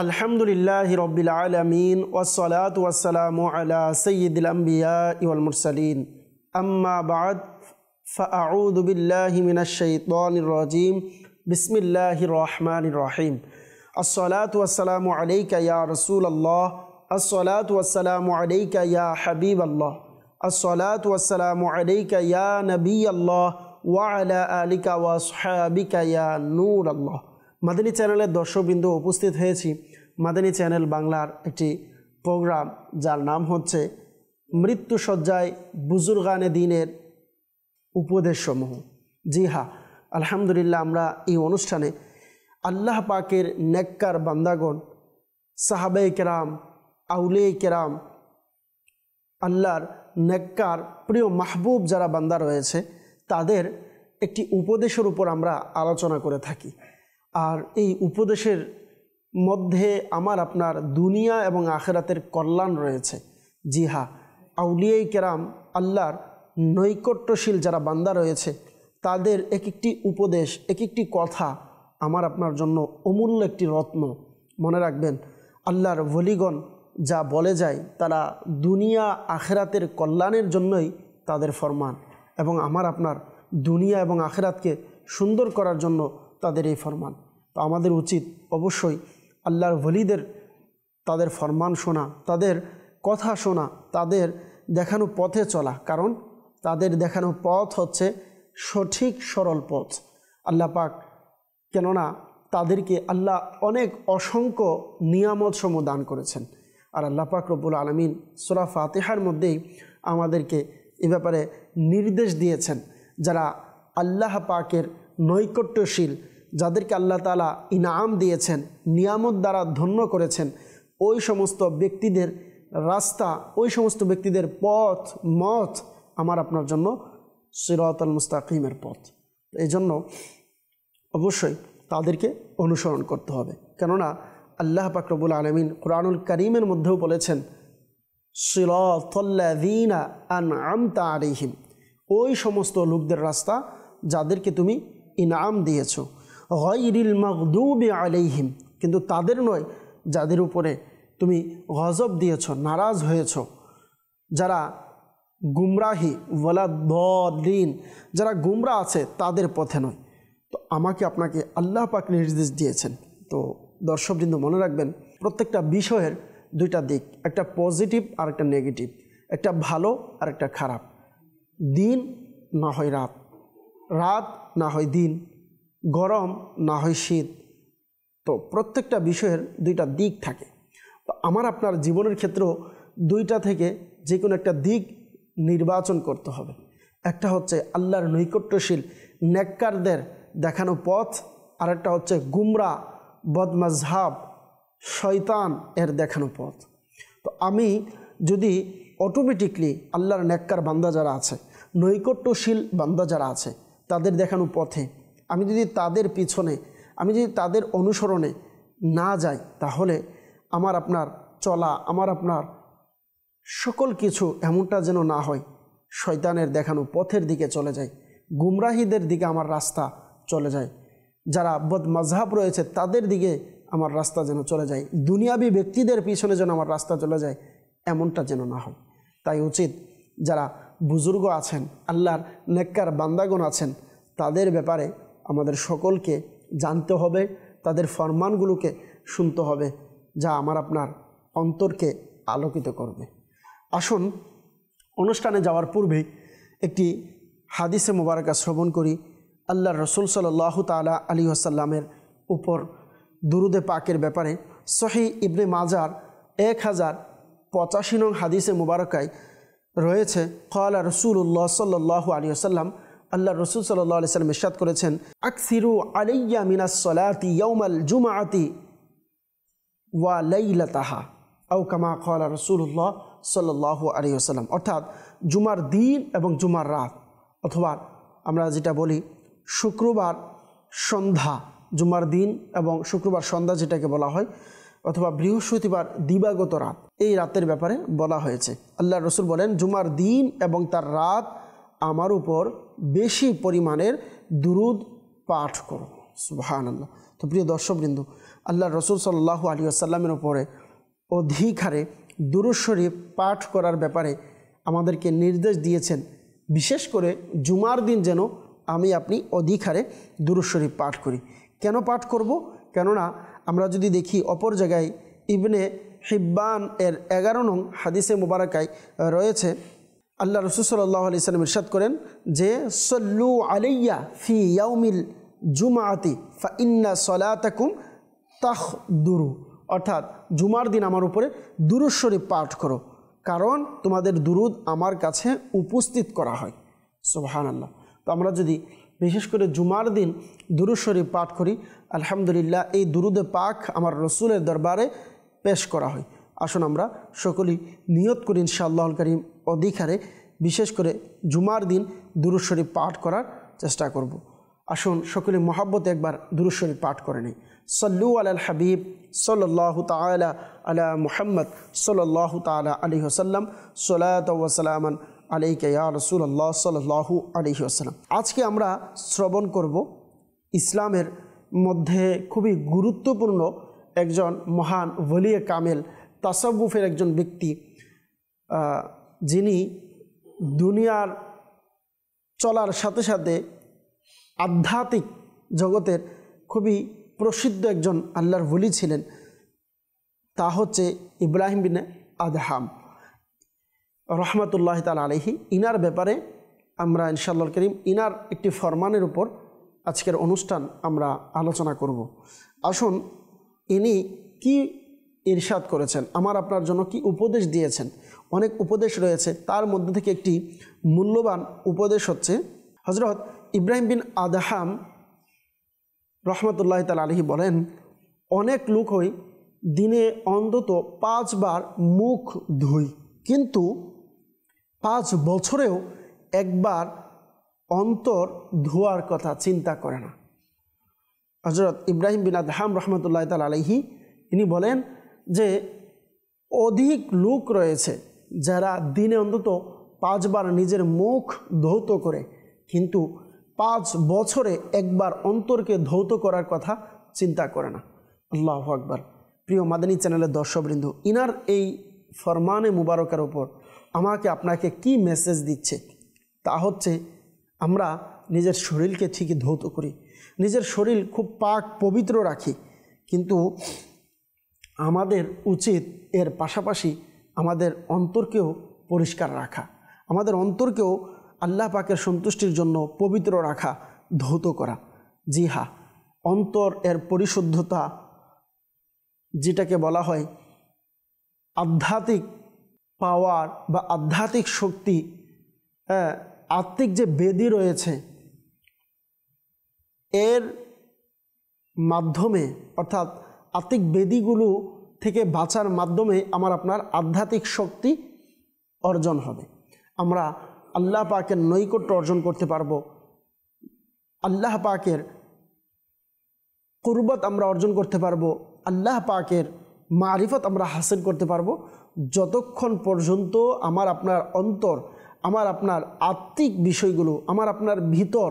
আলহামদুলিল্লাহি রব্বিল আলামিন ওয়াসসালাতু ওয়াসসালামু আলা সাইয়্যিদিল আমবিয়াই ওয়াল মুরসালিন আম্মা বা'দ ফাআউযু বিল্লাহি মিনাশ শাইতানির রাজীম বিসমিল্লাহির রহমানির রহিম আসসালাতু ওয়াসসালামু আলাইকা ইয়া রাসূলুল্লাহ আসসালাতু ওয়াসসালামু আলাইকা ইয়া হাবিবাল্লাহ আসসালাতু ওয়াসসালামু আলাইকা ইয়া নবিয়াল্লাহ ওয়া আলা আলিকা ওয়া আসহাবিকা ইয়া নূরাল্লাহ। মাদানী চ্যানেলের দর্শকবৃন্দ উপস্থিত হয়েছি মাদানী চ্যানেল বাংলার একটি প্রোগ্রাম যার নাম হচ্ছে মৃত্যুসজ্জায় বুজুর্গানে দ্বীনের উপদেশসমূহ। জি হ্যাঁ, আলহামদুলিল্লাহ আমরা এই অনুষ্ঠানে আল্লাহ পাকের নেককার বান্দাগণ, সাহাবায়ে কেরাম, আউলিয়ে কেরাম, আল্লাহর নেককার প্রিয় মাহবুব যারা বান্দা রয়েছে তাদের একটি উপদেশের উপর আমরা আলোচনা করে থাকি। আর এই উপদেশের মধ্যে আমার আপনার দুনিয়া এবং আখিরাতের কল্যাণ রয়েছে। জি হ্যাঁ, আউলিয়ে কেরাম, আল্লাহর নৈকট্যশীল যারা বান্দা রয়েছে তাদের এক একটি উপদেশ, এক একটি কথা আমার আপনার জন্য অমূল্য একটি রত্ন। মনে রাখবেন, আল্লাহর ওলিগণ যা বলে যায় তারা দুনিয়া আখিরাতের কল্যাণের জন্যই তাদের ফরমান, এবং আমার আপনার দুনিয়া এবং আখিরাতকে সুন্দর করার জন্য তাদের এই ফরমান। তো আমাদের উচিত অবশ্যই আল্লাহর ওলিদের তাদের ফরমান শোনা, তাদের কথা শোনা, তাদের দেখানো পথে চলা, কারণ তাদের দেখানো পথ হচ্ছে সঠিক সরল পথ। আল্লাহ পাক, কেননা তাদেরকে আল্লাহ অনেক অসংখ্য নিয়ামতসমূহ দান করেছেন। আর আল্লাহ পাক রব্বুল আলামিন সূরা ফাতিহার মধ্যেই আমাদেরকে এ ব্যাপারে নির্দেশ দিয়েছেন, যারা আল্লাহ পাকের নৈকট্যশীল, যাদেরকে আল্লাহ তাআলা ইনাম দিয়েছেন, নিয়ামত দ্বারা ধন্য করেছেন, ওই সমস্ত ব্যক্তিদের রাস্তা, ওই সমস্ত ব্যক্তিদের পথ মত আমার আপনার জন্য সিরাতাল মুস্তাকিমের পথ। এই জন্য অবশ্যই তাদেরকে অনুসরণ করতে হবে, কেননা আল্লাহ পাক রব্বুল আলামিন কুরআনুল কারীমের মধ্যেও বলেছেন সিরাতাল্লাযীনা আনআমতা আলাইহিম, ওই সমস্ত লোকদের রাস্তা যাদেরকে তুমি ইনাম দিয়েছো, গায়রিল মাগদুবি আলাইহিম, কিন্তু তাদের নয় যাদের উপরে তুমি গজব দিয়েছো, নারাজ হয়েছো, যারা গুমরাহি ওয়ালা দাল্লিন, যারা গুমরা আছে তাদের পথে নয়। তো আমাকে আপনাকে আল্লাহ পাক নির্দেশ দিয়েছেন। তো দর্শকবৃন্দ মনে রাখবেন, প্রত্যেকটা বিষয়ের দুইটা দিক, একটা পজিটিভ আর একটা নেগেটিভ, একটা ভালো আর একটা খারাপ। দিন না হয় রাত, রাত না হয় দিন, গরম না হয় শীত। তো প্রত্যেকটা বিষয়ের দুইটা দিক থাকে। তো আমার আপনার জীবনের ক্ষেত্রেও দুইটা থেকে যে কোনো একটা দিক নির্বাচন করতে হবে। একটা হচ্ছে আল্লাহর নৈকট্যশীল নেককারদের দেখানো পথ, আর একটা হচ্ছে গুমরা বদমাযহাব শয়তান এর দেখানো পথ। তো আমি যদি অটোমেটিকলি আল্লাহর নেককার বান্দা যারা আছে, নৈকট্যশীল বান্দা যারা আছে, তাদের দেখানো পথে আমি যদি তাদের পিছনে, আমি যদি তাদের অনুসরণে না যাই, তাহলে আমার আপনার চলা, আমার আপনার সকল কিছু এমনটা যেন না হয় শয়তানের দেখানো পথের দিকে চলে যায়, গুমরাহিদের দিকে আমার রাস্তা চলে যায়, যারা বদমাযহাব রয়েছে তাদের দিকে আমার রাস্তা যেন চলে যায়, দুনিয়াবী ব্যক্তিদের পিছনে যেন আমার রাস্তা চলে যায়, এমনটা যেন না হয়। তাই উচিত যারা বুজুর্গ আছেন, আল্লাহর নেককার বান্দাগণ আছেন, তাদের ব্যাপারে আমাদের সকলকে জানতে হবে, তাদের ফরমানগুলোকে শুনতে হবে, যা আমার আপনার অন্তরকে আলোকিত করবে। আসুন অনুষ্ঠানে যাওয়ার পূর্বে একটি হাদিসে মুবারাকা শ্রবণ করি। আল্লাহর রাসূল সাল্লাল্লাহু তাআলা আলাইহি ওয়াসাল্লামের উপর দুরুদে পাকের ব্যাপারে সহিহ ইবনে মাজার 1085 নং হাদিসে মুবারাকায় রয়েছে, ক্বালা রাসূলুল্লাহ সাল্লাল্লাহু আলাইহি ওয়াসাল্লাম, আল্লাহ রাসূল সাল্লাল্লাহু আলাইহি ওয়াসাল্লাম ইরশাদ করেছেন, আকসিরু আলাইয়া মিনাস সালাতি ইয়াউমাল জুমআতি ওয়া লাইলাতাহা, আও কামা ক্বালা রাসূলুল্লাহ সাল্লাল্লাহু আলাইহি ওয়াসাল্লাম। অর্থাৎ জুমার দিন এবং জুমার রাত, অথবা আমরা যেটা বলি শুক্রবার সন্ধ্যা, জুমার দিন এবং শুক্রবার সন্ধ্যা যেটাকে বলা হয়, অথবা বৃহস্পতিবার দিবাগত রাত, এই রাতের ব্যাপারে বলা হয়েছে। আল্লাহ রসুল বলেন, জুমার দিন এবং তার রাত আমার উপর বেশি পরিমাণের দুরুদ পাঠ করো। সুবহানাল্লাহ। তো প্রিয় দর্শকবৃন্দ, আল্লাহ রসুল সাল্লাল্লাহু আলাইহি ওয়াসাল্লামের উপরে অধিক হারে দুরূদ শরীফ পাঠ করার ব্যাপারে আমাদেরকে নির্দেশ দিয়েছেন। বিশেষ করে জুমার দিন যেন আপনি অধিক হারে দুরূদ শরীফ পাঠ করি। কেন পাঠ করব? কেননা আমরা যদি দেখি অপর জায়গায় ইবনে হিব্বান এর 11 নং হাদিসে মুবারাকায় রয়েছে, আল্লাহ রসুল সাল্লাল্লাহু আলাইহি ওয়াসাল্লাম ইরশাদ করেন যে সল্লু আলাইয়া ফি ইয়াউমিল জুমআতি ফা ইন্না সলাতাকুম তাহদুরু, অর্থাৎ জুমার দিন আমার উপরে দুরূদ শরীফ পাঠ করো, কারণ তোমাদের দুরুদ আমার কাছে উপস্থিত করা হয়। সুবহানাল্লাহ। তো আমরা যদি বিশেষ করে জুমার দিন দুরূদ শরীফ পাঠ করি, আলহামদুলিল্লাহ এই দুরুদে পাক আমার রসুলের দরবারে পেশ করা হয়। আসুন আমরা সকলেই নিয়ত করি ইনশাআল্লাহুল কারীম অধিক হারে বিশেষ করে জুমার দিন দুরূদ শরীফ পাঠ করার চেষ্টা করব। আসুন সকলে মহাব্বতে একবার দুরূদ শরীফ পাঠ করে নিই। সল্লু আলাল হাবিব সাল্লাল্লাহু তাআলা আলা মুহাম্মদ সাল্লাল্লাহু তাআলা আলাইহি ওয়াসাল্লাম সালাতু ওয়া সালামান আলাইকা ইয়া রাসূলুল্লাহ সাল্লাল্লাহু আলাইহি ওয়াসাল্লাম। আজকে আমরা শ্রবণ করব ইসলামের মধ্যে খুবই গুরুত্বপূর্ণ একজন মহান ওলিয়ে কামেল, তাসাউফের একজন ব্যক্তি, যিনি দুনিয়ার চলার সাথে সাথে আধ্যাত্মিক জগতের খুবই প্রসিদ্ধ একজন আল্লাহর ওলি ছিলেন। তা হচ্ছে ইব্রাহিম বিন আদহাম রহমতুল্লাহ তাআলা আলাইহি। ইনার ব্যাপারে আমরা ইনশাআল্লাহুল কারীম ইনার একটি ফরমানের উপর আজকের অনুষ্ঠান আমরা আলোচনা করব। আসুন ইনি কি ইরশাদ করেছেন, আমার আপনার জন্য কি উপদেশ দিয়েছেন। অনেক উপদেশ রয়েছে, তার মধ্যে থেকে একটি মূল্যবান উপদেশ হচ্ছে হযরত ইব্রাহিম বিন আদহাম রহমতুল্লাহ তাআলা আলাইহি বলেন, অনেক লোকই দিনে অন্তত 5 বার মুখ ধুই, কিন্তু 5 বছরেও একবার অন্তর ধোয়ার কথা চিন্তা করে না। হযরত ইব্রাহিম বিন আদহাম রহমতুল্লাহ তাআলা আলাইহি তিনি বলেন যে অধিক লোক রয়েছে যারা দিনে অন্তত 5 বার নিজের মুখ ধৌত করে, কিন্তু 5 বছরে একবার অন্তরকে ধৌত করার কথা চিন্তা করে না। আল্লাহু আকবার। প্রিয় মাদানী চ্যানেলের দর্শকবৃন্দ, ইনার এই ফরমানে মুবারকের ওপর আমাকে আপনাকে কি মেসেজ দিচ্ছে, তা হচ্ছে আমরা নিজের শরীরকে ঠিকই ধৌত করি, নিজের শরীর খুব পাক পবিত্র রাখি, কিন্তু আমাদের উচিত এর পাশাপাশি আমাদের অন্তরকেও পরিষ্কার রাখা, আমাদের অন্তরকেও আল্লাহ পাকের সন্তুষ্টির জন্য পবিত্র রাখা, ধৌত করা। জি হ্যাঁ, অন্তর এর পরিশুদ্ধতা, যেটাকে বলা হয় আধ্যাত্মিক পাওয়ার বা আধ্যাত্মিক শক্তি, আত্মিক যে বেদি রয়েছে, এর মাধ্যমে অর্থাৎ আত্মিক বেদিগুলো থেকে বাঁচার মাধ্যমে আমার আপনার আধ্যাত্মিক শক্তি অর্জন হবে। আমরা আল্লাহ পাকের নৈকট্য অর্জন করতে পারবো, আল্লাহ পাকের কুরবত আমরা অর্জন করতে পারবো, আল্লাহ পাকের মারিফত আমরা হাসিল করতে পারবো যতক্ষণ পর্যন্ত আমার আপনার অন্তর, আমার আপনার আত্মিক বিষয়গুলো, আমার আপনার ভিতর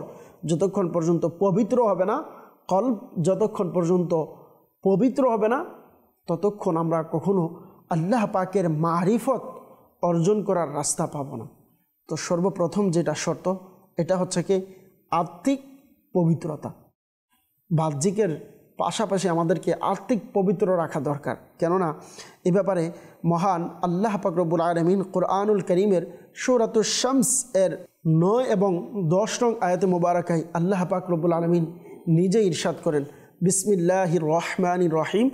যতক্ষণ পর্যন্ত পবিত্র হবে না, কলব যতক্ষণ পর্যন্ত পবিত্র হবে না, ততক্ষণ আমরা কখনো আল্লাহ পাকের মারিফত অর্জন করার রাস্তা পাবো না। তো সর্বপ্রথম যেটা শর্ত, এটা হচ্ছে কি আত্মিক পবিত্রতা। বাহ্যিকের পাশাপাশি আমাদেরকে আত্মিক পবিত্র রাখা দরকার, কেননা এ ব্যাপারে মহান আল্লাহ পাক রব্বুল আলামিন কুরআনুল কারীমের সূরাতুশ শামস এর 9 এবং 10 নং আয়াতে মুবারাকায় আল্লাহ পাক রব্বুল আলামিন নিজে ইরশাদ করেন, বিসমিল্লাহির রহমানির রহিম,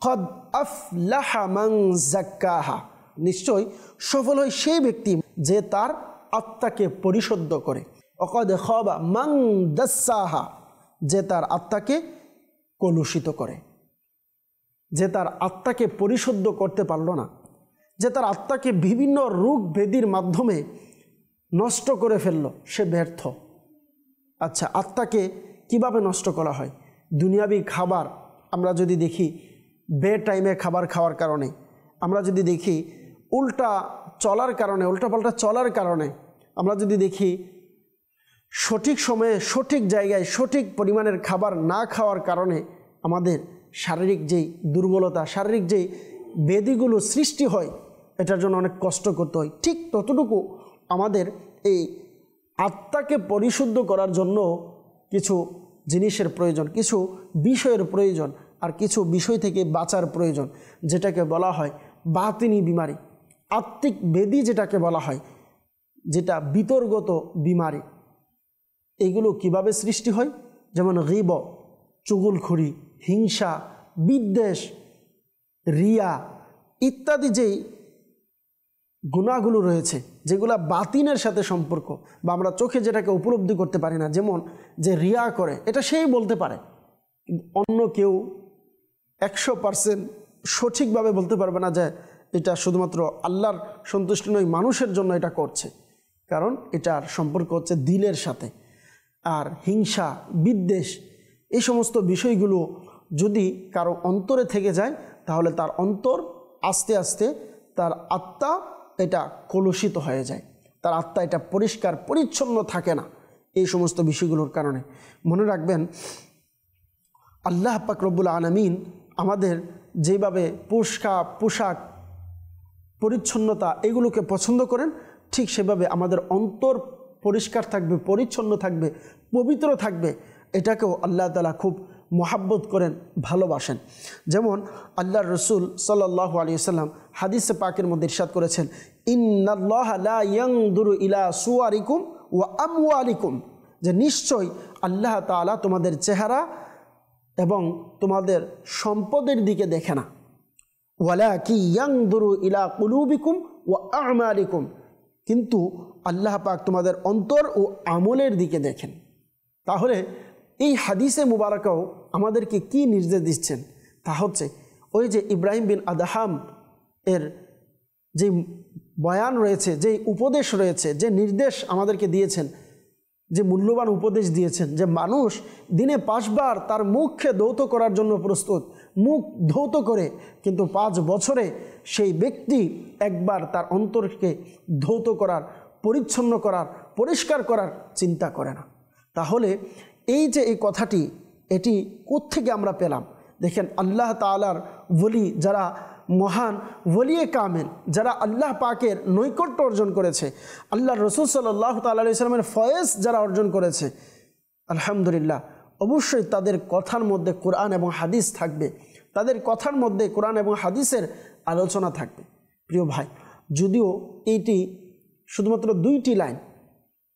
কদ আফলাহা মান যাক্কাহা, নিশ্চয় সফল হয় সেই ব্যক্তি যে তার আত্মাকে পরিশুদ্ধ করে, অকদ খাবা মান দাসসাহা, যে তার আত্মাকে কলুষিত করে, যে তার আত্মাকে পরিশুদ্ধ করতে পারল না, যে তার আত্মাকে বিভিন্ন রোগ ব্যাধির মাধ্যমে নষ্ট করে ফেলল, সে ব্যর্থ। আচ্ছা, আত্মাকে কিভাবে নষ্ট করা হয়? দুনিয়াবি খাবার আমরা যদি দেখি, বে টাইমে খাবার খাওয়ার কারণে, আমরা যদি দেখি উল্টা চলার কারণে, উল্টাপাল্টা চলার কারণে, আমরা যদি দেখি সঠিক সময়ে সঠিক জায়গায় সঠিক পরিমাণের খাবার না খাওয়ার কারণে আমাদের শারীরিক যেই দুর্বলতা, শারীরিক যেই ব্যাধিগুলো সৃষ্টি হয়, এটার জন্য অনেক কষ্ট করতে হয়, ঠিক ততটুকু আমাদের এই আত্মাকে পরিশুদ্ধ করার জন্য কিছু জিনিসের প্রয়োজন, কিছু বিষয়ের প্রয়োজন, আর কিছু বিষয় থেকে বাঁচার প্রয়োজন, যেটাকে বলা হয় বাতিনি বিমারি, আত্মিক ব্যাধি যেটাকে বলা হয়, যেটা বিতর্গত বিমারি। এগুলো কিভাবে সৃষ্টি হয়? যেমন গীবত, চুগলখড়ি, হিংসা, বিদ্বেষ, রিয়া ইত্যাদি যেই গুনাহগুলো রয়েছে, যেগুলা বাতিনের সাথে সম্পর্ক, বা আমরা চোখে যেটাকে উপলব্ধি করতে পারি না, যেমন যে রিয়া করে, এটা সেই বলতে পারে, অন্য কেউ 100% সঠিকভাবে বলতে পারবে না যে এটা শুধুমাত্র আল্লাহর সন্তুষ্টি নয়, মানুষের জন্য এটা করছে, কারণ এটার সম্পর্ক হচ্ছে দিলের সাথে। আর হিংসা, বিদ্বেষ, এই সমস্ত বিষয়গুলো যদি কারো অন্তরে থেকে যায়, তাহলে তার অন্তর আস্তে আস্তে, তার আত্মা এটা কলুষিত হয়ে যায়, তার আত্মা এটা পরিষ্কার পরিচ্ছন্ন থাকে না এই সমস্ত বিষয়গুলোর কারণে। মনে রাখবেন, আল্লাহ পাক রব্বুল আলামিন আমাদের যেভাবে পোশাক পরিচ্ছন্নতা এগুলোকে পছন্দ করেন, ঠিক সেভাবে আমাদের অন্তর পরিষ্কার থাকবে, পরিচ্ছন্ন থাকবে, পবিত্র থাকবে, এটাকেও আল্লাহ তাআলা খুব মহাব্বত করেন, ভালোবাসেন। যেমন আল্লাহর রসুল সাল্লাল্লাহু আলাইহি ওয়াসাল্লাম হাদিসে পাকের মধ্যে ইরশাদ করেছেন, ইন্নাল্লাহা লা ইয়ানদুরু ইলা সুওয়ারিকুম ওয়া আমওয়ালিকুম, যে নিশ্চয় আল্লাহ তাআলা তোমাদের চেহারা এবং তোমাদের সম্পদের দিকে দেখে না, ওয়ালাকি ইয়ানদুরু ইলা কুলুবিকুম ওয়া আমালিকুম, কিন্তু আল্লাহ পাক তোমাদের অন্তর ও আমলের দিকে দেখেন। তাহলে এই হাদিসে মুবারাকাও আমাদেরকে কি নির্দেশ দিচ্ছেন? তা হচ্ছে ওই যে ইব্রাহিম বিন আদহাম এর যে বয়ান রয়েছে, যে উপদেশ রয়েছে, যে নির্দেশ আমাদেরকে দিয়েছেন, যে মূল্যবান উপদেশ দিয়েছেন, যে মানুষ দিনে 5 বার তার মুখকে ধৌত করার জন্য প্রস্তুত, মুখ ধৌত করে, কিন্তু 5 বছরে সেই ব্যক্তি একবার তার অন্তরকে ধৌত করার, পরিচ্ছন্ন করার, পরিষ্কার করার চিন্তা করে না। তাহলে এই যে এই কথাটি, এটি কোত্থেকে আমরা পেলাম? দেখেন, আল্লাহ তাআলার ওলি, যারা মহান ওলিয়ে কামেল, যারা আল্লাহ পাকের নৈকট্য অর্জন করেছে, আল্লাহর রসুল সাল্লাল্লাহু তাআলা আলাইহি সাল্লামের ফয়েজ যারা অর্জন করেছে, আলহামদুলিল্লাহ, অবশ্যই তাদের কথার মধ্যে কোরআন এবং হাদিস থাকবে, তাদের কথার মধ্যে কোরআন এবং হাদিসের আলোচনা থাকবে। প্রিয় ভাই, যদিও এইটি শুধুমাত্র 2টি লাইন,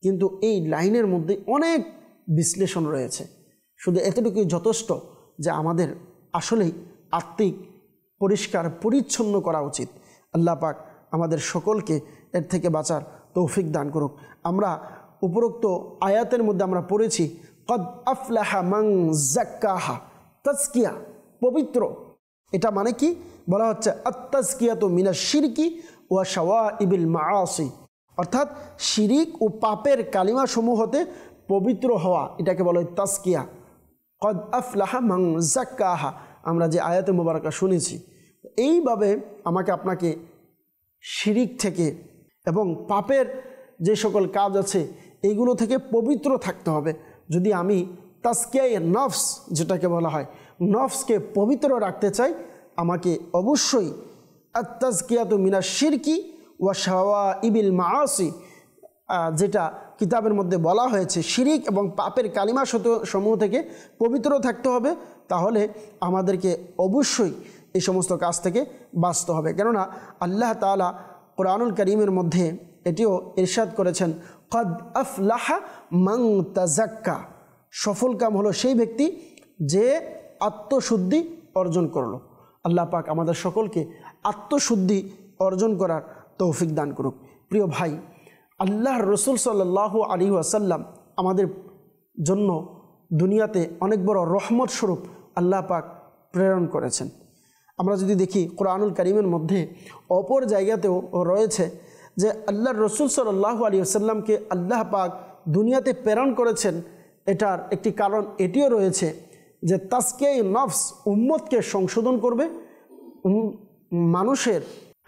কিন্তু এই লাইনের মধ্যে অনেক বিশ্লেষণ রয়েছে। শুধু এতটুকুই যথেষ্ট যে আমাদের আসলেই আত্মিক পরিষ্কার পরিচ্ছন্ন করা উচিত। আল্লাহ পাক আমাদের সকলকে এর থেকে বাঁচার তৌফিক দান করুক। আমরা উপরোক্ত আয়াতের মধ্যে আমরা পড়েছি, কদ আফলাহা মান যাক্কাহা, তাজকিয়া, পবিত্র। এটা মানে কি? বলা হচ্ছে আত-তাজকিয়াতু মিনাশ শিরকি ওয়া শাওয়াইবিল মাআসি, অর্থাৎ শিরিক ও পাপের কালিমা সমূহ হতে পবিত্র হওয়া, এটাকে বলা হয় তাজকিয়া। কদ আফলাহা মান যাক্কাহা, আমরা যে আয়াতে মুবারাকা শুনেছি, এইভাবে আমাকে আপনাকে শিরিক থেকে এবং পাপের যে সকল কাজ আছে এইগুলো থেকে পবিত্র থাকতে হবে। যদি আমি তাজকিয়ায়ে নফস যেটাকে বলা হয়, নফসকে পবিত্র রাখতে চাই, আমাকে অবশ্যই আত-তাজকিয়াতু মিনাশ শিরকি ওয়া শাওয়াইবিল মাআসি, যেটা কিতাবের মধ্যে বলা হয়েছে, শিরিক এবং পাপের কালিমা সমূহ থেকে পবিত্র থাকতে হবে। তাহলে আমাদেরকে অবশ্যই এই সমস্ত কাজ থেকে বাঁচতে হবে। কেননা আল্লাহ তাআলা কোরআনুল কারীমের মধ্যে এটিও ইরশাদ করেছেন, কদ আফলাহা মান তাযাক্কা, সফল কাম হলো সেই ব্যক্তি যে আত্মশুদ্ধি অর্জন করলো। আল্লাহ পাক আমাদের সকলকে আত্মশুদ্ধি অর্জন করার তৌফিক দান করুক। প্রিয় ভাই, আল্লাহর রসুল সাল্লাল্লাহু আলাইহি ওয়াসাল্লাম আমাদের জন্য দুনিয়াতে অনেক বড় রহমত স্বরূপ আল্লাহ পাক প্রেরণ করেছেন। আমরা যদি দেখি কোরআনুল কারীমের মধ্যে অপর জায়গাতেও রয়েছে যে আল্লাহর রসুল সাল্লাল্লাহু আলাইহি ওয়াসাল্লামকে আল্লাহ পাক দুনিয়াতে প্রেরণ করেছেন। এটার একটি কারণ এটিও রয়েছে যে তাজকিয়ায়ে নফস, উম্মতকে সংশোধন করবে, মানুষের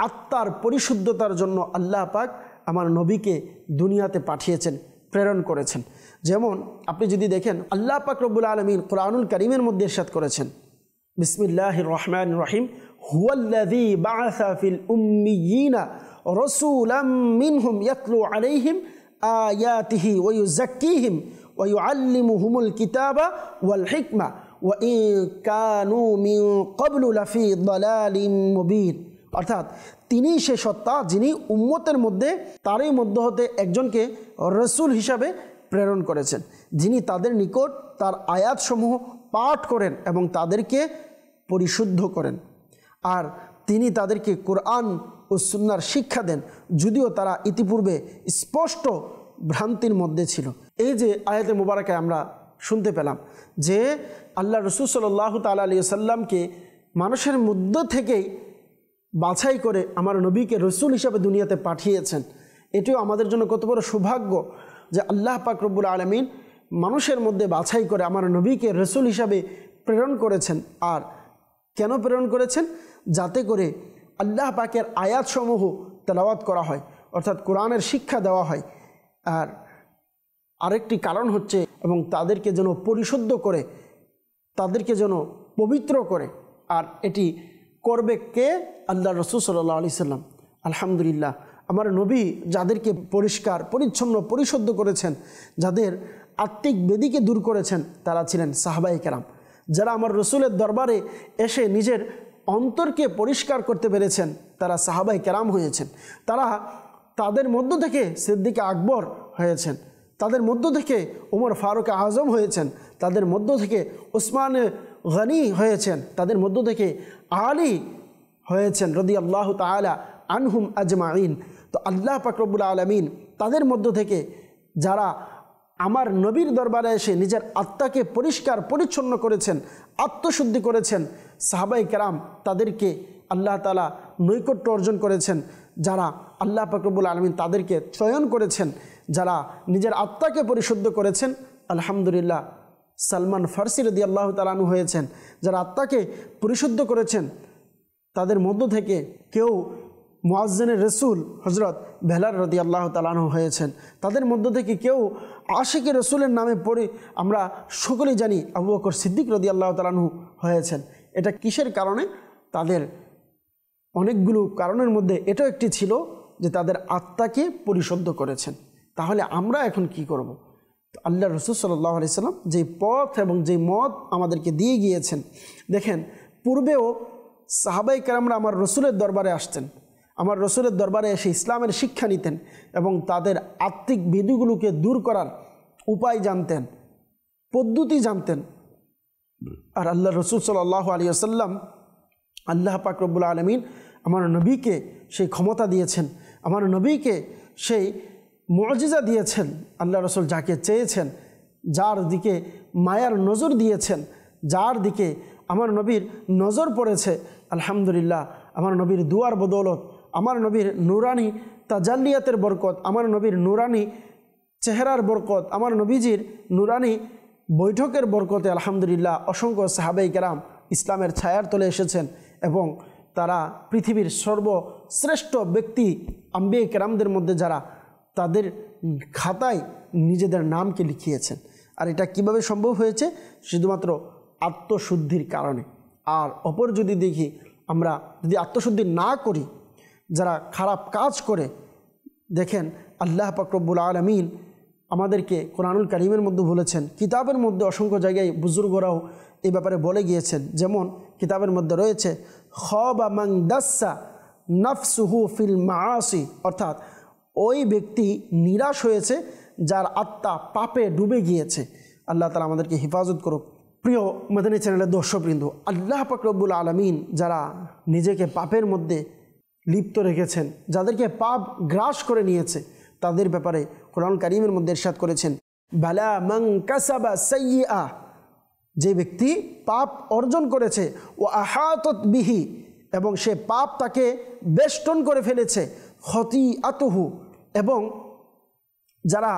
আত্মার পরিশুদ্ধতার জন্য আল্লাহ পাক আমার নবীকে দুনিয়াতে পাঠিয়েছেন, প্রেরণ করেছেন। যেমন আপনি যদি দেখেন, আল্লাহ পাক রব্বুল আলামিন কোরআনুল কারীমের মধ্যে ইরশাদ করেছেন, বিসমিল্লাহির রহমানির রহিম হুয়াল্লাযী বাআসা ফিল উম্মিয়িনা রাসূলাম মিনহুম ইয়াতলু আলাইহিম আয়াতিহি ওয়া ইউযাক্কিহিম ওয়া ইউআল্লিমুহুমুল কিতাবা ওয়াল হিকমা ওয়া ইন কানু মিন ক্বাবলু লাফি দালালিম মুবিন। অর্থাৎ তিনি সে সত্তা যিনি উম্মতের মধ্যে তারই মধ্য হতে একজনকে রসুল হিসাবে প্রেরণ করেছেন, যিনি তাদের নিকট তার আয়াতসমূহ পাঠ করেন এবং তাদেরকে পরিশুদ্ধ করেন, আর তিনি তাদেরকে কোরআন ও সুন্নাহর শিক্ষা দেন, যদিও তারা ইতিপূর্বে স্পষ্ট ভ্রান্তির মধ্যে ছিল। এই যে আয়াতে মুবারাকায় আমরা শুনতে পেলাম যে আল্লাহ রসুল সাল্লাল্লাহু তাআলা আলাইহি ওয়াসাল্লামকে মানুষের মধ্য থেকেই বাছাই করে আমার নবীকে রসুল হিসাবে দুনিয়াতে পাঠিয়েছেন। এটিও আমাদের জন্য কত বড় সৌভাগ্য যে আল্লাহ পাক রব্বুল আলামিন মানুষের মধ্যে বাছাই করে আমার নবীকে রসুল হিসাবে প্রেরণ করেছেন। আর কেন প্রেরণ করেছেন? যাতে করে আল্লাহ পাকের আয়াতসমূহ তেলাওয়াত করা হয়, অর্থাৎ কোরআনের শিক্ষা দেওয়া হয়। আর আরেকটি কারণ হচ্ছে এবং তাদেরকে যেন পরিশুদ্ধ করে, তাদেরকে যেন পবিত্র করে। আর এটি করবে কে? আল্লাহ রসুল সাল্লাল্লাহু আলাইহি সাল্লাম। আলহামদুলিল্লাহ, আমার নবী যাদেরকে পরিষ্কার পরিচ্ছন্ন পরিশুদ্ধ করেছেন, যাদের আত্মিক বেদিকে দূর করেছেন, তারা ছিলেন সাহাবায়ে কেরাম, যারা আমার রসুলের দরবারে এসে নিজের অন্তরকে পরিষ্কার করতে পেরেছেন, তারা সাহাবায়ে কেরাম হয়েছেন। তারা তাদের মধ্য থেকে সিদ্দিক আকবর হয়েছেন, তাদের মধ্য থেকে ওমর ফারুক আজম হয়েছেন, তাদের মধ্য থেকে উসমান গনি হয়েছেন, তাদের মধ্য থেকে আলী হয়েছেন রাদিয়াল্লাহু তাআলা আনহুম আজমাইন। তো আল্লাহ পাক রব্বুল আলামিন তাদের মধ্য থেকে যারা আমার নবীর দরবারে এসে নিজের আত্মাকে পরিষ্কার পরিচ্ছন্ন করেছেন, আত্মশুদ্ধি করেছেন, সাহাবায়ে কেরাম তাদেরকে আল্লাহ তাআলা নৈকট্য অর্জন করেছেন। যারা আল্লাহ পাক রব্বুল আলামিন তাদেরকে চয়ন করেছেন, যারা নিজের আত্মাকে পরিশুদ্ধ করেছেন, আলহামদুলিল্লাহ সালমান ফারসি রাদিয়াল্লাহু তাআলা আনহু হয়েছেন। যারা আত্মাকে পরিশুদ্ধ করেছেন তাদের মধ্য থেকে কেউ মুয়াজ্জিনের রসুল হযরত বেলাল রাদিয়াল্লাহু তাআলা আনহু হয়েছেন। তাদের মধ্য থেকে কেউ আশিকে রসুলের নামে পড়ে আমরা সকলেই জানি আবু বকর সিদ্দিক রাদিয়াল্লাহু তাআলা আনহু হয়েছেন। এটা কিসের কারণে? তাদের অনেকগুলো কারণের মধ্যে এটাও একটি ছিল যে তাদের আত্মাকে পরিশুদ্ধ করেছেন। তাহলে আমরা এখন কি করব? তো আল্লাহ রসুল সাল্লাল্লাহু আলাইহি সাল্লাম যে পথ এবং যে মত আমাদেরকে দিয়ে গিয়েছেন, দেখেন পূর্বেও সাহাবায়ে কেরামরা আমার রসুলের দরবারে আসতেন, আমার রসুলের দরবারে এসে ইসলামের শিক্ষা নিতেন এবং তাদের আত্মিক বিধিগুলোকে দূর করার উপায় জানতেন, পদ্ধতি জানতেন। আর আল্লাহ রসুল সাল্লাল্লাহু আলাইহি ওয়াসাল্লাম, আল্লাহ পাক রব্বুল আলামিন আমার নবীকে সেই ক্ষমতা দিয়েছেন, আমার নবীকে সেই মুআজিজা দিয়েছেন। আল্লাহ রসুল যাকে চেয়েছেন, যার দিকে মায়ার নজর দিয়েছেন, যার দিকে আমার নবীর নজর পড়েছে, আলহামদুলিল্লাহ আমার নবীর দুয়ার বদৌলত, আমার নবীর নুরানি তাজাল্লিয়াতের বরকত, আমার নবীর নুরানি চেহারার বরকত, আমার নবীজির নুরানি বৈঠকের বরকতে আলহামদুলিল্লাহ অসংখ্য সাহাবায়ে কেরাম ইসলামের ছায়ার তলে এসেছেন এবং তারা পৃথিবীর সর্বশ্রেষ্ঠ ব্যক্তি আম্বিয়া কেরামদের মধ্যে যারা তাদের খাতায় নিজেদের নামকে লিখিয়েছেন। আর এটা কিভাবে সম্ভব হয়েছে? শুধুমাত্র আত্মশুদ্ধির কারণে। আর অপর যদি দেখি, আমরা যদি আত্মশুদ্ধি না করি, যারা খারাপ কাজ করে, দেখেন আল্লাহ পাক রব্বুল আলামিন আমাদেরকে কোরআনুল কারীমের মধ্যে বলেছেন, কিতাবের মধ্যে অসংখ্য জায়গায় বুজুর্গরাও এই ব্যাপারে বলে গিয়েছেন। যেমন কিতাবের মধ্যে রয়েছে খাবা মান দাসসা নাফসুহু ফিল মাআসি, অর্থাৎ ওই ব্যক্তি নিরাশ হয়েছে যার আত্মা পাপে ডুবে গিয়েছে। আল্লাহ তাআলা আমাদেরকে হেফাজত করুক। প্রিয় মাদানী চ্যানেলের দর্শকবৃন্দ, আল্লাহ পাক রব্বুল আলামিন যারা নিজেকে পাপের মধ্যে লিপ্ত রেখেছেন, যাদেরকে পাপ গ্রাস করে নিয়েছে, তাদের ব্যাপারে কোরআন কারীমের মধ্যে ইরশাদ করেছেন, বালা মান কাসাবা সাইয়্যা, যে ব্যক্তি পাপ অর্জন করেছে, ও আহাতত বিহি, এবং সে পাপ তাকে বেষ্টন করে ফেলেছে, খতিআতুহু, এবং যারা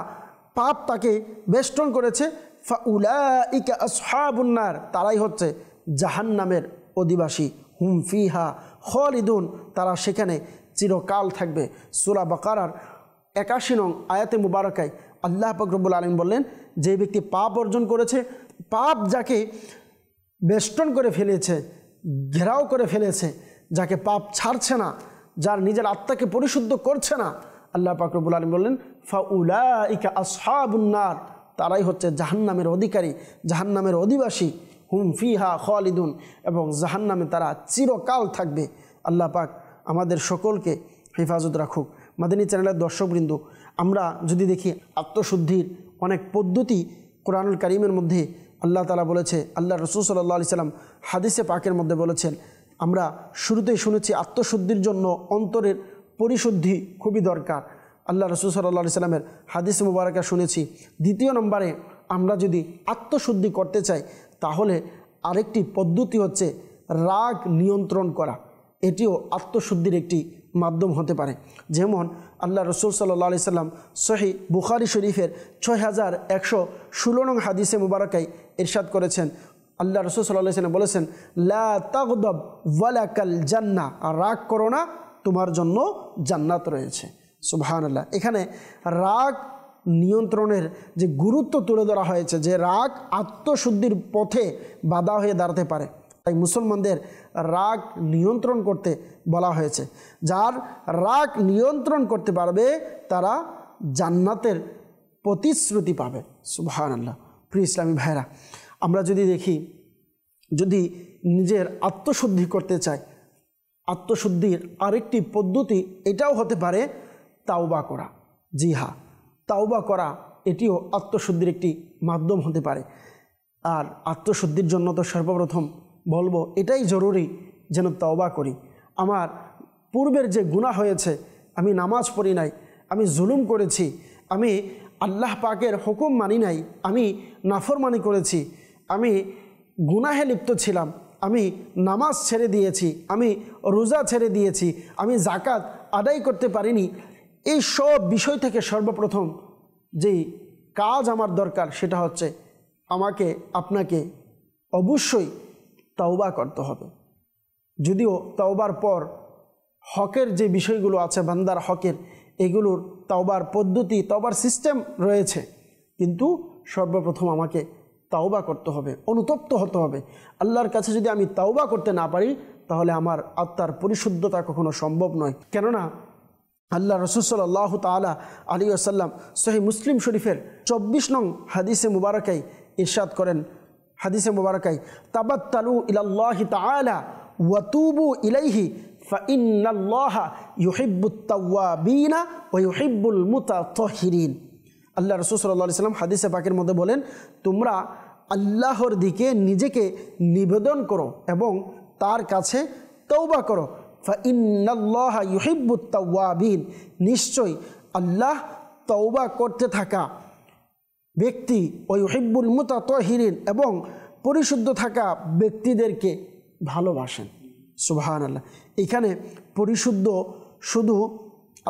পাপ তাকে বেষ্টন করেছে, ফাউলাইকা আসহাবুন নার, তারাই হচ্ছে জাহান্নামের অধিবাসী, হুম ফিহা খালিদুন, তারা সেখানে চিরকাল থাকবে। সূরা বাকারার ৮১ নং আয়াতে মুবারাকায় আল্লাহ পাক রব্বুল আলামিন বললেন, যে ব্যক্তি পাপ অর্জন করেছে, পাপ যাকে বেষ্টন করে ফেলেছে, ঘেরাও করে ফেলেছে, যাকে পাপ ছাড়ছে না, যার নিজের আত্মাকে পরিশুদ্ধ করছে না, আল্লাহ পাক রব্বুল আলামিন বললেন ফাউলাইকা আসহাবুন নার, তারাই হচ্ছে জাহান্নামের অধিকারী, জাহান্নামের অধিবাসী। হুম ফিহা খালিদুন, এবং জাহান্নামে তারা চিরকাল থাকবে। আল্লাহ পাক আমাদের সকলকে হেফাজত রাখুক। মাদানী চ্যানেলের দর্শকবৃন্দ, আমরা যদি দেখি আত্মশুদ্ধির অনেক পদ্ধতি কোরআনুল কারীমের মধ্যে আল্লাহ তাআলা বলেছে, আল্লাহ রাসূল সাল্লাল্লাহু আলাইহি সাল্লাম হাদিসে পাকের মধ্যে বলেছেন। আমরা শুরুতেই শুনেছি আত্মশুদ্ধির জন্য অন্তরের পরিশুদ্ধি খুবই দরকার, আল্লাহ রাসূল সাল্লাল্লাহু আলাইহি সাল্লামের হাদিসে মুবারাকা শুনেছি। দ্বিতীয় নম্বরে আমরা যদি আত্মশুদ্ধি করতে চাই তাহলে আরেকটি পদ্ধতি হচ্ছে রাগ নিয়ন্ত্রণ করা। এটিও আত্মশুদ্ধির একটি মাধ্যম হতে পারে। যেমন আল্লাহ রাসূল সাল্লাল্লাহু আলাইহি সাল্লাম সহিহ বুখারী শরীফের 6116 নং হাদিসে মুবারাকায় ইরশাদ করেছেন, আল্লাহ রাসূল সাল্লাল্লাহু আলাইহি সাল্লাম বলেছেন, লা তাগদাব ওয়ালাকাল জান্নাহ, রাগ করো না, তোমার জন্য জান্নাত রয়েছে। সুবহানাল্লাহ। এখানে রাগ নিয়ন্ত্রণের যে গুরুত্ব তুলে ধরা হয়েছে, যে রাগ আত্মশুদ্ধির পথে বাধা হয়ে দাঁড়াতে পারে, তাই মুসলমানদের রাগ নিয়ন্ত্রণ করতে বলা হয়েছে। যার রাগ নিয়ন্ত্রণ করতে পারবে তারা জান্নাতের প্রতিশ্রুতি পাবে। সুবহানাল্লাহ। প্রিয় ইসলামী ভাইরা, আমরা যদি দেখি, যদি নিজের আত্মশুদ্ধি করতে চাই, আত্মশুদ্ধির আরেকটি পদ্ধতি এটাও হতে পারে তাওবা করা। জি হ্যাঁ, তাওবা করা এটিও আত্মশুদ্ধির একটি মাধ্যম হতে পারে। আর আত্মশুদ্ধির জন্য তো সর্বপ্রথম বলবো এটাই জরুরি যেন তাওবা করি। আমার পূর্বের যে গুনাহ হয়েছে, আমি নামাজ পড়ি নাই, আমি জুলুম করেছি, আমি আল্লাহ পাকের হুকুম মানি নাই, আমি নাফরমানি করেছি, আমি গুনাহে লিপ্ত ছিলাম, আমি নামাজ ছেড়ে দিয়েছি, আমি রোজা ছেড়ে দিয়েছি, আমি যাকাত আদায় করতে পারিনি, এই সব বিষয় থেকে সর্বপ্রথম যেই কাজ আমার দরকার সেটা হচ্ছে আমাকে আপনাকে অবশ্যই তাওবা করতে হবে। যদিও তাওবার পর হকের যে বিষয়গুলো আছে, বান্দার হকের, এগুলোর তাওবার পদ্ধতি, তাওবার সিস্টেম রয়েছে, কিন্তু সর্বপ্রথম আমাকে তাওবা করতে হবে, অনুতপ্ত হতে হবে। আল্লাহর কাছে যদি আমি তাওবা করতে না পারি তাহলে আমার আত্মার পরিশুদ্ধতা কখনো সম্ভব নয়। কেননা আল্লাহ রাসূল সাল্লাল্লাহু তাআলা আলাইহি ওয়াসাল্লাম সহিহ মুসলিম শরীফের 24 নং হাদিসে মুবারাকায় ইরশাদ করেন, হাদিসে মুবারাকায়, তাবাত্তালু ইলাল্লাহি তাআলা ওয়া তুবু ইলাইহি ফাইন্নাল্লাহা ইউহিব্বুত তাওয়াবিনা ওয়া ইউহিব্বুল মুতাতাহহিরিন। আল্লাহ রাসূল সাল্লাল্লাহু আলাইহি ওয়াসাল্লাম হাদিসে পাকের মধ্যে বলেন, তোমরা আল্লাহর দিকে নিজেকে নিবেদন করো এবং তার কাছে তওবা করো। ফাইন্নাল্লাহা ইউহিব্বুত তাওয়াবিন, নিশ্চয় আল্লাহ তওবা করতে থাকা ব্যক্তি, ও ইউহিব্বুল মুতাতাহহিরিন, এবং পরিশুদ্ধ থাকা ব্যক্তিদেরকে ভালোবাসেন। সুবহানাল্লাহ। এখানে পরিশুদ্ধ শুধু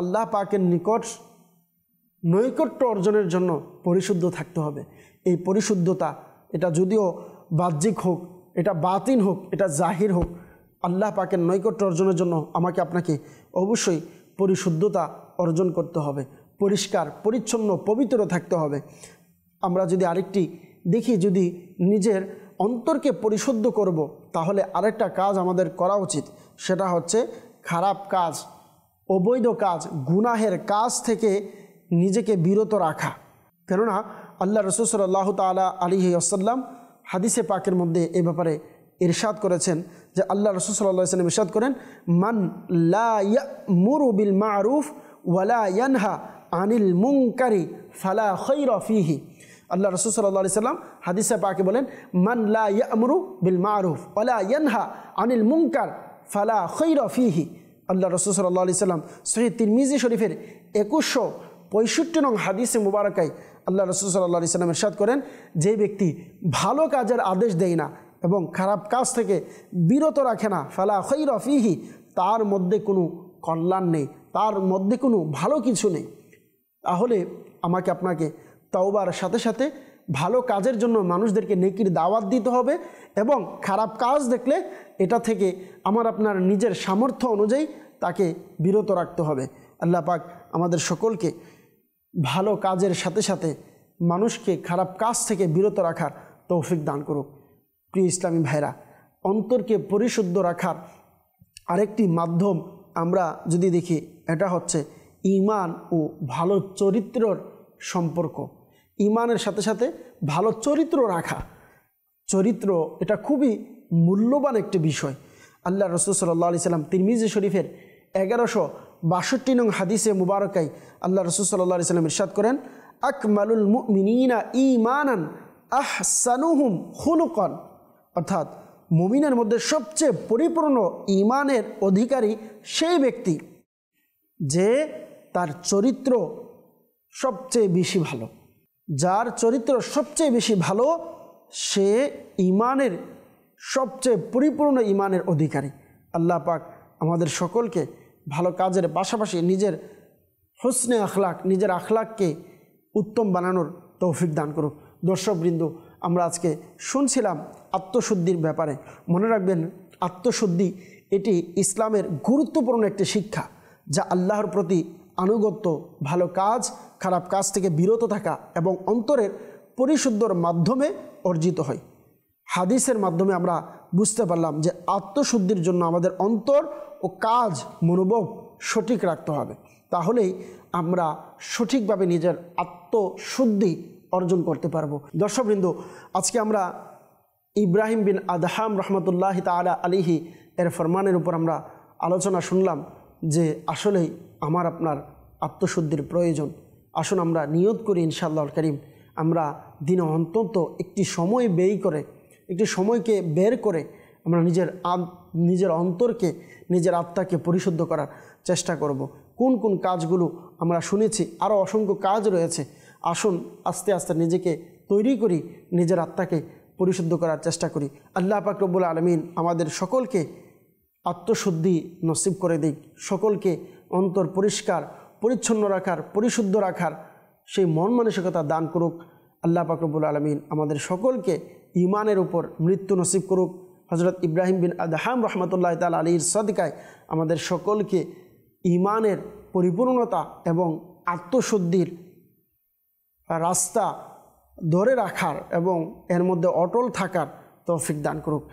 আল্লাহ পাকের নিকট নৈকট্য অর্জনের জন্য পরিশুদ্ধ থাকতে হবে। এই পরিশুদ্ধতা এটা যদিও বাহ্যিক হোক, এটা বাতিন হোক, এটা জাহির হোক, আল্লাহ পাকের নৈকট্য অর্জনের জন্য আমাকে আপনাকে অবশ্যই পরিশুদ্ধতা অর্জন করতে হবে, পরিষ্কার পরিচ্ছন্ন পবিত্র থাকতে হবে। আমরা যদি আরেকটি দেখি, যদি নিজের অন্তরকে পরিশুদ্ধ করব তাহলে আরেকটা কাজ আমাদের করা উচিত, সেটা হচ্ছে খারাপ কাজ, অবৈধ কাজ, গুনাহের কাজ থেকে নিজেকে বিরত রাখা। কেননা আল্লাহ রাসূল সাল্লাল্লাহু তাআলা আলাইহি ওয়াসাল্লাম হাদিসে পাকের মধ্যে এ ব্যাপারে ইরশাদ করেছেন যে আল্লাহ রাসূল সাল্লাল্লাহু আলাইহি ওয়াসাল্লাম ইরশাদ করেন, মান লা ইয়া'মুরু বিল মা'রুফ ওয়া লা ইয়ানহা আনিল মুনকারি ফালা খায়রা ফীহি। আল্লাহ রাসূল সাল্লাল্লাহু আলাইহি ওয়াসাল্লাম হাদিসে পাকে বলেন, মান লা ইয়া'মুরু বিল মা'রুফ ওয়া লা ইয়ানহা আনিল মুনকার ফালা খায়রা ফীহি। আল্লাহ রাসূল সাল্লাল্লাহু আলাইহি ওয়াসাল্লাম সহিহ তিরমিজি শরীফের 2165 নং হাদিসে মুবারাকায় আল্লাহ রাসূল সাল্লাল্লাহু আলাইহি ওয়াসাল্লাম ইরশাদ করেন, যে ব্যক্তি ভালো কাজের আদেশ দেয় না এবং খারাপ কাজ থেকে বিরত রাখে না, ফালা খায়রা ফীহি, তার মধ্যে কোনো কল্যাণ নেই, তার মধ্যে কোনো ভালো কিছু নেই। তাহলে আমাকে আপনাকে তাওবার সাথে সাথে ভালো কাজের জন্য মানুষদেরকে নেকির দাওয়াত দিতে হবে এবং খারাপ কাজ দেখলে এটা থেকে আমার আপনার নিজের সামর্থ্য অনুযায়ী তাকে বিরত রাখতে হবে। আল্লাহ পাক আমাদের সকলকে ভালো কাজের সাথে সাথে মানুষকে খারাপ কাজ থেকে বিরত রাখার তৌফিক দান করুক। প্রিয় ইসলামী ভাইরা, অন্তরকে পরিশুদ্ধ রাখার আরেকটি মাধ্যম আমরা যদি দেখি, এটা হচ্ছে ঈমান ও ভালো চরিত্রের সম্পর্ক। ঈমানের সাথে সাথে ভালো চরিত্র রাখা, চরিত্র এটা খুবই মূল্যবান একটি বিষয়। আল্লাহ রাসূল সাল্লাল্লাহু আলাইহি সাল্লাম তিরমিজি শরীফের 1162 নং হাদিসে মুবারকায় আল্লাহ রাসূল সাল্লাল্লাহু আলাইহি সাল্লাম ইরশাদ করেন, আকমালুল মুমিনিনা ঈমানান আহসানুহুম খুলুকান, অর্থাৎ মুমিনের মধ্যে সবচেয়ে পরিপূর্ণ ঈমানের অধিকারী সেই ব্যক্তি যে তার চরিত্র সবচেয়ে বেশি ভালো। যার চরিত্র সবচেয়ে বেশি ভালো সে ঈমানের সবচেয়ে পরিপূর্ণ ঈমানের অধিকারী। আল্লাহ পাক আমাদের সকলকে ভালো কাজের পাশাপাশি নিজের হুসনে আখলাক, নিজের আখলাককে উত্তম বানানোর তৌফিক দান করুক। দর্শকবৃন্দ, আমরা আজকে শুনছিলাম আত্মশুদ্ধির ব্যাপারে। মনে রাখবেন, আত্মশুদ্ধি এটি ইসলামের গুরুত্বপূর্ণ একটি শিক্ষা, যা আল্লাহর প্রতি আনুগত্য, ভালো কাজ, খারাপ কাজ থেকে বিরত থাকা এবং অন্তরের পরিশুদ্ধর মাধ্যমে অর্জিত হয়। হাদিসের মাধ্যমে আমরা বুঝতে পারলাম যে আত্মশুদ্ধির জন্য আমাদের অন্তর ও কাজ, মনোভাব সঠিক রাখতে হবে। তাহলেই আমরা সঠিকভাবে নিজের আত্মশুদ্ধি অর্জন করতে পারবো। দর্শকবৃন্দ, আজকে আমরা ইব্রাহিম বিন আদহাম রহমতুল্লাহি তাআলা আলাইহি এর ফরমানের উপর আমরা আলোচনা শুনলাম যে আসলেই আমার আপনার আত্মশুদ্ধির প্রয়োজন। আসুন আমরা নিয়ত করি ইনশাআল্লাহুল কারীম আমরা দিনে অন্তত একটি সময় ব্যয় করে, একটি সময়কে বের করে আমরা নিজের অন্তরকে, নিজের আত্মাকে পরিশুদ্ধ করার চেষ্টা করব। কোন কোন কাজগুলো আমরা শুনেছি, আরও অসংখ্য কাজ রয়েছে। আসুন আস্তে আস্তে নিজেকে তৈরি করি, নিজের আত্মাকে পরিশুদ্ধ করার চেষ্টা করি। আল্লাহ পাক রব্বুল আলামিন আমাদের সকলকে আত্মশুদ্ধি নসিব করে দিক, সকলকে অন্তর পরিষ্কার পরিচ্ছন্ন রাখার, পরিশুদ্ধ রাখার সেই মন মানসিকতা দান করুক। আল্লাহ পাক রব্বুল আলামিন আমাদের সকলকে ঈমানের উপর মৃত্যু নসিব করুক। হযরত ইব্রাহিম বিন আদহাম রহমতুল্লাহ তাআলা আলাইহির সদকায় আমাদের সকলকে ঈমানের পরিপূর্ণতা এবং আত্মশুদ্ধির রাস্তা ধরে রাখার এবং এর মধ্যে অটল থাকার তৌফিক দান করুক।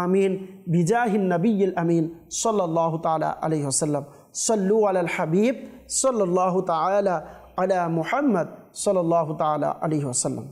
আমিন। বিজাহিন নবিয়্যিল আমিন সাল্লাল্লাহু তাআলা আলাইহি ওয়াসাল্লাম। সাল্লু আলাল হাবিব সাল্লাল্লাহু তাআলা আলা মুহাম্মদ সাল্লাল্লাহু তাআলা আলাইহি ওয়াসাল্লাম।